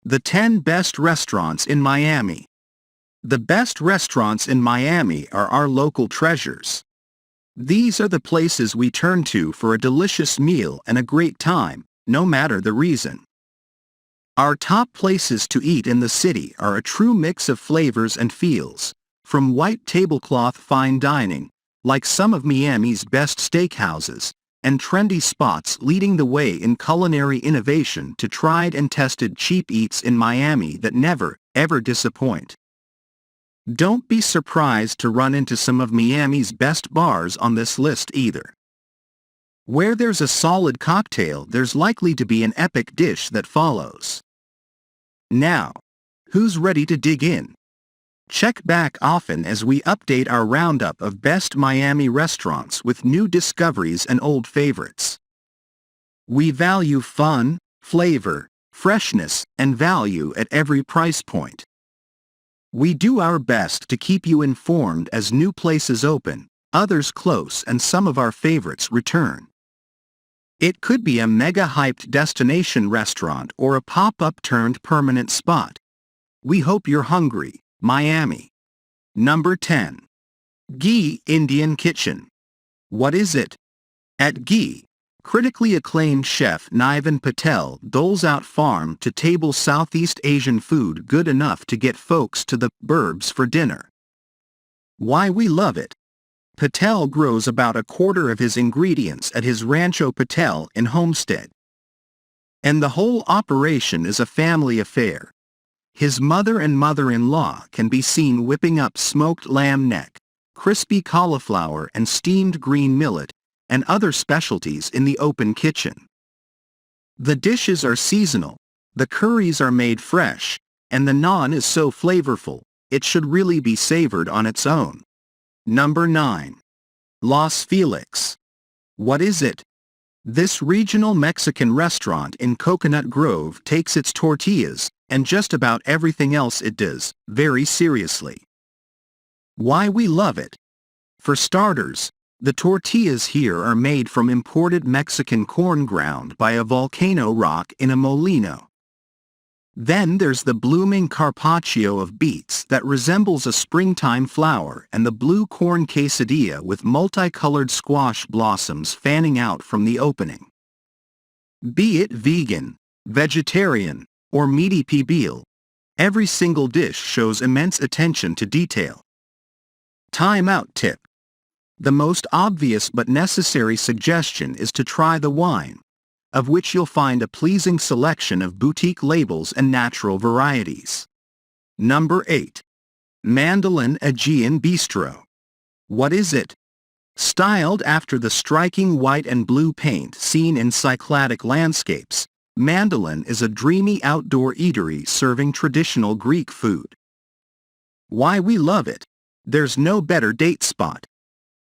The 10 Best Restaurants in Miami. The best restaurants in Miami are our local treasures. These are the places we turn to for a delicious meal and a great time, no matter the reason. Our top places to eat in the city are a true mix of flavors and feels, from white tablecloth fine dining, like some of Miami's best steakhouses, and trendy spots leading the way in culinary innovation to tried and tested cheap eats in Miami that never, ever disappoint. Don't be surprised to run into some of Miami's best bars on this list either. Where there's a solid cocktail, there's likely to be an epic dish that follows. Now, who's ready to dig in? Check back often as we update our roundup of best Miami restaurants with new discoveries and old favorites. We value fun, flavor, freshness, and value at every price point. We do our best to keep you informed as new places open, others close, and some of our favorites return. It could be a mega-hyped destination restaurant or a pop-up turned permanent spot. We hope you're hungry. Miami. Number 10. Ghee Indian Kitchen. What is it? At Ghee, critically acclaimed chef Nivan Patel doles out farm-to-table Southeast Asian food good enough to get folks to the burbs for dinner. Why we love it? Patel grows about a quarter of his ingredients at his Rancho Patel in Homestead. And the whole operation is a family affair. His mother and mother-in-law can be seen whipping up smoked lamb neck, crispy cauliflower and steamed green millet, and other specialties in the open kitchen. The dishes are seasonal, the curries are made fresh, and the naan is so flavorful, it should really be savored on its own. Number 9. Los Felix. What is it? This regional Mexican restaurant in Coconut Grove takes its tortillas, and just about everything else it does, very seriously. Why we love it? For starters, the tortillas here are made from imported Mexican corn ground by a volcano rock in a molino. Then there's the blooming carpaccio of beets that resembles a springtime flower and the blue corn quesadilla with multicolored squash blossoms fanning out from the opening. Be it vegan, vegetarian, or meaty pibil, every single dish shows immense attention to detail. Time out tip. The most obvious but necessary suggestion is to try the wine, of which you'll find a pleasing selection of boutique labels and natural varieties. Number 8. Mandolin Aegean Bistro. What is it? Styled after the striking white and blue paint seen in Cycladic landscapes, Mandolin is a dreamy outdoor eatery serving traditional Greek food. Why we love it? There's no better date spot.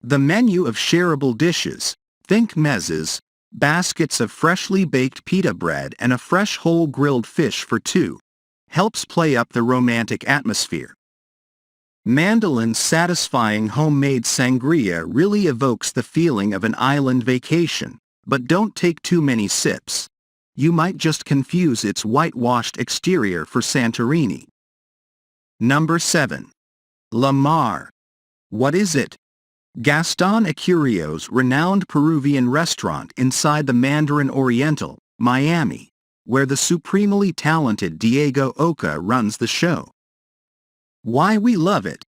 The menu of shareable dishes, think mezzes, baskets of freshly baked pita bread and a fresh whole grilled fish for two, helps play up the romantic atmosphere. Mandolin's satisfying homemade sangria really evokes the feeling of an island vacation, but don't take too many sips. You might just confuse its whitewashed exterior for Santorini. Number 7. La Mar. What is it? Gaston Acurio's renowned Peruvian restaurant inside the Mandarin Oriental, Miami, where the supremely talented Diego Oca runs the show. Why we love it?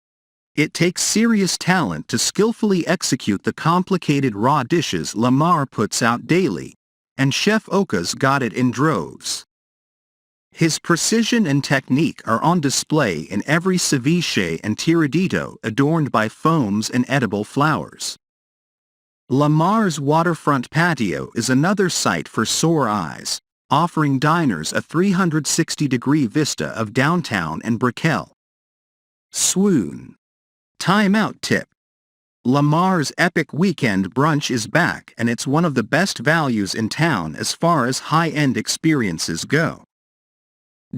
It takes serious talent to skillfully execute the complicated raw dishes La Mar puts out daily, and Chef Oca's got it in droves. His precision and technique are on display in every ceviche and tiradito adorned by foams and edible flowers. La Mar's waterfront patio is another sight for sore eyes, offering diners a 360-degree vista of downtown and Brickell. Swoon. Time out tip. La Mar's epic weekend brunch is back, and it's one of the best values in town as far as high-end experiences go.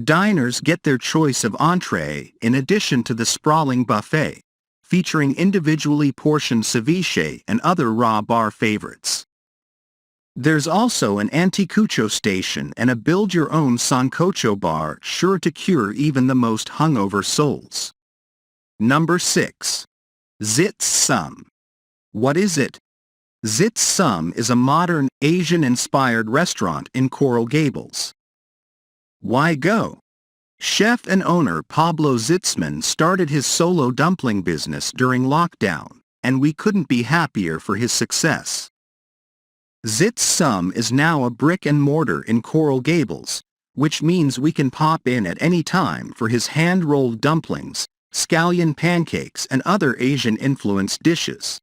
Diners get their choice of entree in addition to the sprawling buffet, featuring individually portioned ceviche and other raw bar favorites. There's also an anticucho station and a build-your-own sancocho bar sure to cure even the most hungover souls. Number 6. Zitsum. What is it? Zitsum is a modern, Asian-inspired restaurant in Coral Gables. Why go? Chef and owner Pablo Zitzman started his solo dumpling business during lockdown, and we couldn't be happier for his success. Zitsum is now a brick-and-mortar in Coral Gables, which means we can pop in at any time for his hand-rolled dumplings, scallion pancakes and other Asian-influenced dishes.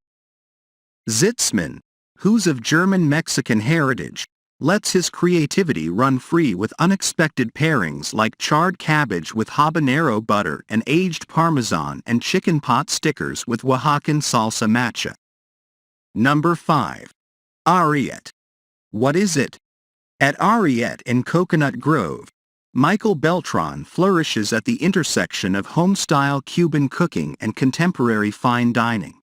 Zitzman, who's of German-Mexican heritage, lets his creativity run free with unexpected pairings like charred cabbage with habanero butter and aged Parmesan and chicken pot stickers with Oaxacan salsa macha. Number 5. Ariat. What is it? At Ariat in Coconut Grove, Michael Beltran flourishes at the intersection of home-style Cuban cooking and contemporary fine dining.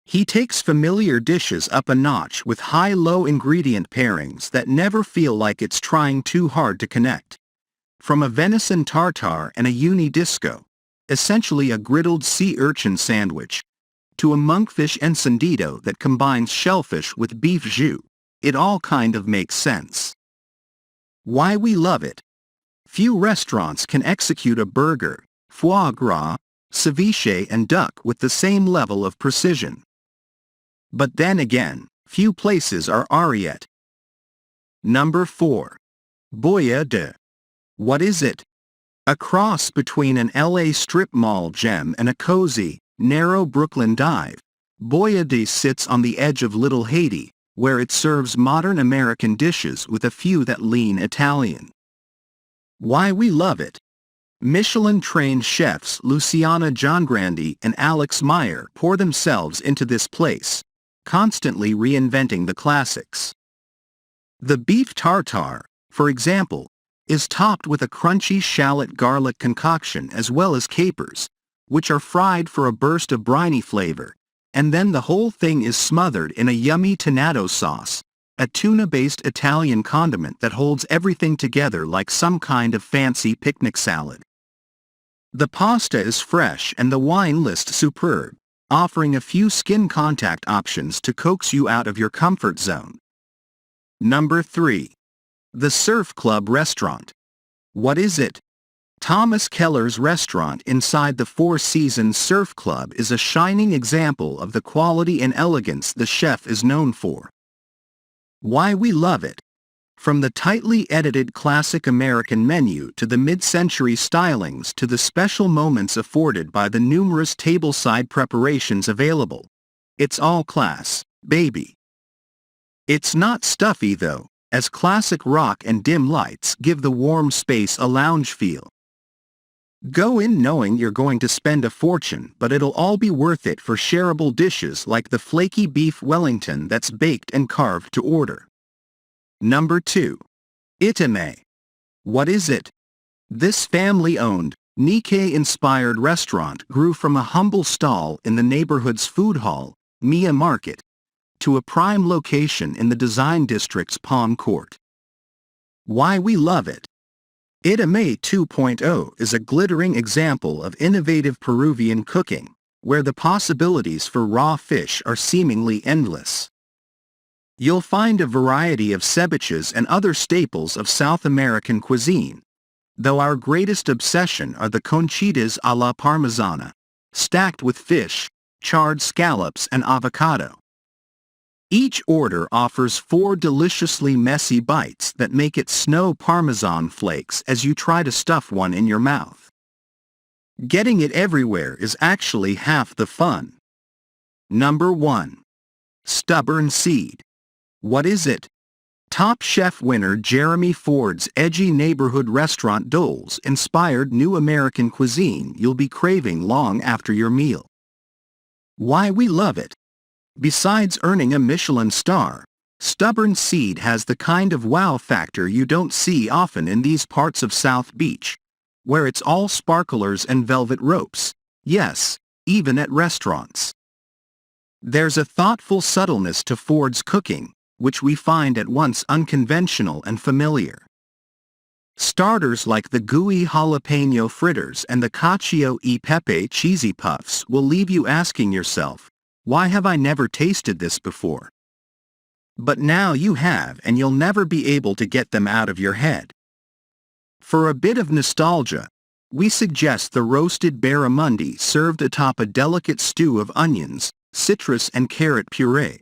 He takes familiar dishes up a notch with high-low ingredient pairings that never feel like it's trying too hard to connect. From a venison tartare and a uni disco, essentially a griddled sea urchin sandwich, to a monkfish encendido that combines shellfish with beef jus, it all kind of makes sense. Why we love it? Few restaurants can execute a burger, foie gras, ceviche and duck with the same level of precision. But then again, few places are Ariat. Number 4. Boyadi. What is it? A cross between an LA strip mall gem and a cozy, narrow Brooklyn dive, Boyadi sits on the edge of Little Haiti, where it serves modern American dishes with a few that lean Italian. Why we love it? Michelin-trained chefs Luciana Giangrandi and Alex Meyer pour themselves into this place, constantly reinventing the classics. The beef tartare, for example, is topped with a crunchy shallot garlic concoction as well as capers, which are fried for a burst of briny flavor, and then the whole thing is smothered in a yummy tonnato sauce, a tuna-based Italian condiment that holds everything together like some kind of fancy picnic salad. The pasta is fresh and the wine list superb, offering a few skin contact options to coax you out of your comfort zone. Number 3. The Surf Club Restaurant. What is it? Thomas Keller's restaurant inside the Four Seasons Surf Club is a shining example of the quality and elegance the chef is known for. Why we love it? From the tightly edited classic American menu to the mid-century stylings to the special moments afforded by the numerous tableside preparations available. It's all class, baby. It's not stuffy though, as classic rock and dim lights give the warm space a lounge feel. Go in knowing you're going to spend a fortune, but it'll all be worth it for shareable dishes like the flaky beef Wellington that's baked and carved to order. Number 2. Itame. What is it? This family-owned, Nikkei-inspired restaurant grew from a humble stall in the neighborhood's food hall, Mia Market, to a prime location in the Design District's Palm Court. Why we love it? Itame 2.0 is a glittering example of innovative Peruvian cooking, where the possibilities for raw fish are seemingly endless. You'll find a variety of ceviches and other staples of South American cuisine, though our greatest obsession are the conchitas a la parmesana, stacked with fish, charred scallops and avocado. Each order offers 4 deliciously messy bites that make it snow Parmesan flakes as you try to stuff one in your mouth. Getting it everywhere is actually half the fun. Number 1. Stubborn Seed. What is it? Top Chef winner Jeremy Ford's edgy neighborhood restaurant Dole's inspired new American cuisine you'll be craving long after your meal. Why we love it? Besides earning a Michelin star, Stubborn Seed has the kind of wow factor you don't see often in these parts of South Beach, where it's all sparklers and velvet ropes, yes, even at restaurants. There's a thoughtful subtleness to Ford's cooking, which we find at once unconventional and familiar. Starters like the gooey jalapeno fritters and the cacio e pepe cheesy puffs will leave you asking yourself, why have I never tasted this before? But now you have, and you'll never be able to get them out of your head. For a bit of nostalgia, we suggest the roasted barramundi served atop a delicate stew of onions, citrus and carrot puree,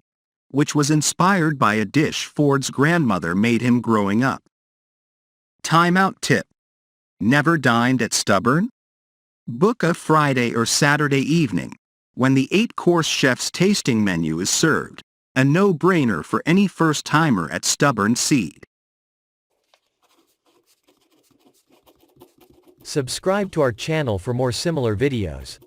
which was inspired by a dish Ford's grandmother made him growing up. Timeout tip. Never dined at Stubborn? Book a Friday or Saturday evening, when the 8-course chef's tasting menu is served, a no-brainer for any first-timer at Stubborn Seed. Subscribe to our channel for more similar videos.